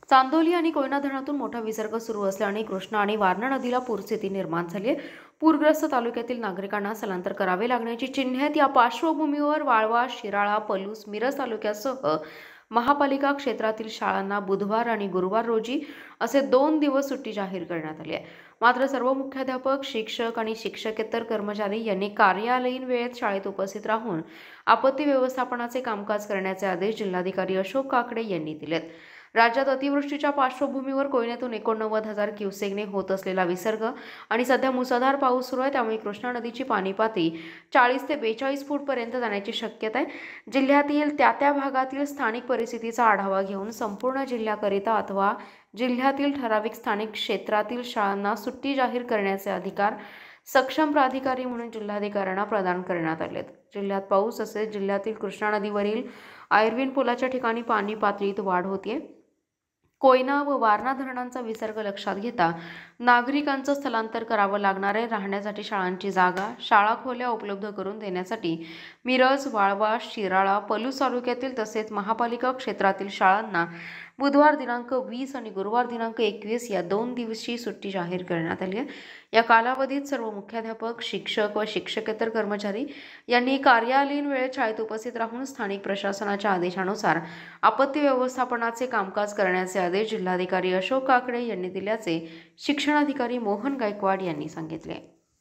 चांदोली आणि कोयना धरणातून मोठा विसर्ग सुरू असल्याने कृष्णा आणि वारणा नदीला पूरस्थिती निर्माण झाली आहे। पूरग्रस्त तालुक्यातील नागरिकांना स्थलांतर करावे लागण्याची चिन्हे आहेत। या पार्श्वभूमीवर वाळवा, शिराळा, पलूस, मिरज तालुक्यासह महापालिका क्षेत्रातील शाळांना बुधवार आणि गुरुवार रोजी असे 2 दिवस सुट्टी जाहीर करण्यात आली आहे। मात्र सर्व मुख्याध्यापक, शिक्षक आणि शिक्षकेतर कर्मचारी यांनी कार्यालयीन वेळेत शाळेत उपस्थित राहून आपत्ती व्यवस्थापनाचे कामकाज करण्याचे आदेश जिल्हाधिकारी अशोक काकडे यांनी दिलेत। राज्यात अतिवृष्टीच्या पार्श्वभूमीवर कोयनेतून 89,000 क्युसेकने होत असलेला विसर्ग आणि सध्या मुसळधार पाऊस सुरू आहे, त्यामुळे कृष्णा नदीची पाणी पातळी 40 ते 42 फूटपर्यंत जाण्याची शक्यता आहे। जिल्ह्यातील त्या भागातील स्थानिक परिस्थितीचा आढावा घेऊन संपूर्ण जिल्ह्याकरिता अथवा जिल्ह्यातील ठराविक स्थानिक क्षेत्रातील शाळांना सुट्टी जाहीर करण्याचे अधिकार सक्षम प्राधिकारी म्हणून जिल्हाधिकाऱ्यांना प्रदान करण्यात आले आहेत। जिल्ह्यात पाऊस तसेच जिल्ह्यातील कृष्णा नदीवरील आयर्विन पुलाच्या ठिकाणी पाणी पातळीत वाढ होतीये। कोयना व वारणा धरणांचा विसर्ग लक्षात घेता नागरिकांचं स्थलांतर करावं लागणार आहे। राहण्यासाठी शाळांची जागा, शाळा खोल्या उपलब्ध करून देण्यासाठी मिरज, वाळवा, शिराळा, पलूस तालुक्यातील तसेच महापालिका क्षेत्रातील शाळांना बुधवार दिनांक 20 आणि गुरुवार दिनांक 21 या 2 दिवसीय सुट्टी जाहीर करण्यात आली आहे। या कालावधीत सर्व मुख्याध्यापक, शिक्षक व शिक्षकेतर कर्मचारी यांनी कार्यालयीन वेळेत शाळेत उपस्थित राहून स्थानिक प्रशासनाच्या आदेशानुसार आपत्ती व्यवस्थापनाचे कामकाज करण्याचे आदेश जिल्हाधिकारी अशोक काकडे यांनी दिल्याचे शिक्षणाधिकारी मोहन गायकवाड यांनी सांगितले।